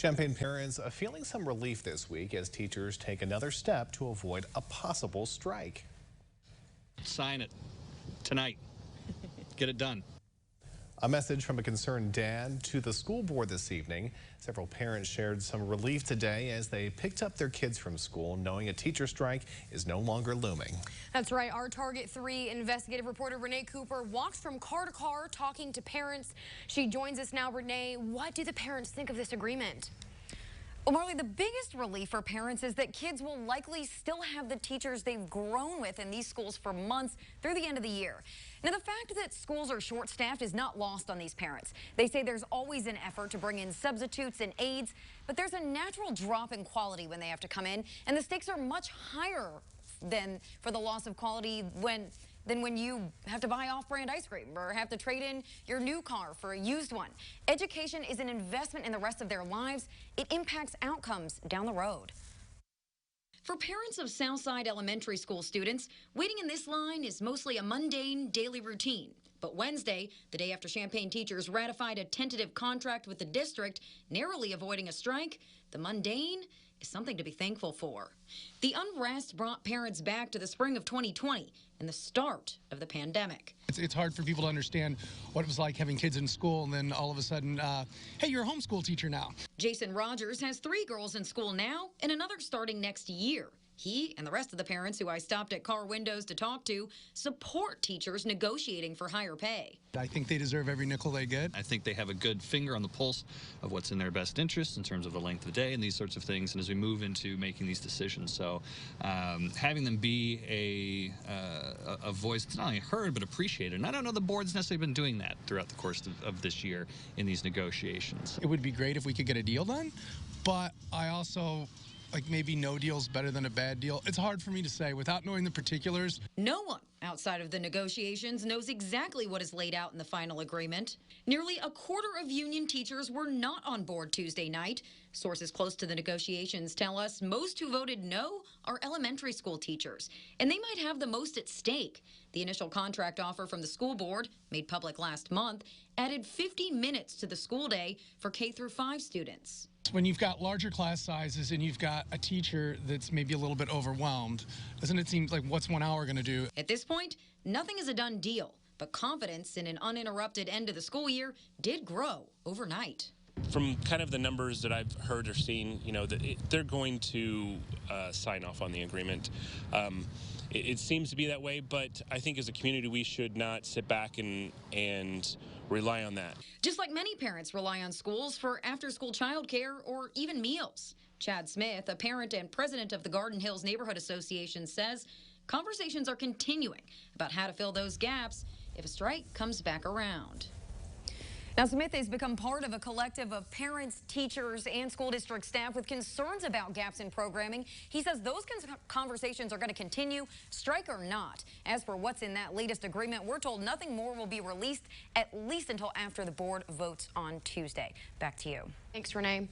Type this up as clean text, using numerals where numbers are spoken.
Champaign parents are feeling some relief this week as teachers take another step to avoid a possible strike. Sign it tonight. Get it done. A message from a concerned dad to the school board this evening. Several parents shared some relief today as they picked up their kids from school, knowing a teacher strike is no longer looming. That's right. Our Target 3 investigative reporter Renee Cooper walks from car to car talking to parents. She joins us now. Renee, what do the parents think of this agreement? Well, Marley, the biggest relief for parents is that kids will likely still have the teachers they've grown with in these schools for months through the end of the year. Now, the fact that schools are short-staffed is not lost on these parents. They say there's always an effort to bring in substitutes and aides, but there's a natural drop in quality when they have to come in, and the stakes are much higher than for the loss of quality than when you have to buy off-brand ice cream or have to trade in your new car for a used one. Education is an investment in the rest of their lives. It impacts outcomes down the road. For parents of Southside Elementary School students, waiting in this line is mostly a mundane daily routine. But Wednesday, the day after Champaign teachers ratified a tentative contract with the district, narrowly avoiding a strike, the mundane is something to be thankful for. The unrest brought parents back to the spring of 2020 and the start of the pandemic. It's hard for people to understand what it was like having kids in school and then all of a sudden, hey, you're a homeschool teacher now. Jason Rogers has 3 girls in school now and another starting next year. He and the rest of the parents who I stopped at car windows to talk to support teachers negotiating for higher pay. I think they deserve every nickel they get. I think they have a good finger on the pulse of what's in their best interest in terms of the length of the day and these sorts of things, and as we move into making these decisions. So having them be a voice that's not only heard but appreciated, and I don't know the board's necessarily been doing that throughout the course of this year in these negotiations. It would be great if we could get a deal done, but I also maybe no deal's better than a bad deal. It's hard for me to say without knowing the particulars. No one outside of the negotiations knows exactly what is laid out in the final agreement. Nearly a quarter of union teachers were not on board Tuesday night. Sources close to the negotiations tell us most who voted no are elementary school teachers, and they might have the most at stake. The initial contract offer from the school board, made public last month, added 50 minutes to the school day for K-5 students. When you've got larger class sizes and you've got a teacher that's maybe a little bit overwhelmed, doesn't it seem like what's 1 hour going to do? At this point, nothing is a done deal, but confidence in an uninterrupted end of the school year did grow overnight. From kind of the numbers that I've heard or seen, you know, they're going to sign off on the agreement. It seems to be that way, but I think as a community we should not sit back and rely on that. Just like many parents rely on schools for after-school childcare or even meals. Chad Smith, a parent and president of the Garden Hills Neighborhood Association, says conversations are continuing about how to fill those gaps if a strike comes back around. Now, Smith has become part of a collective of parents, teachers, and school district staff with concerns about gaps in programming. He says those conversations are going to continue, strike or not. As for what's in that latest agreement, we're told nothing more will be released at least until after the board votes on Tuesday. Back to you. Thanks, Renee.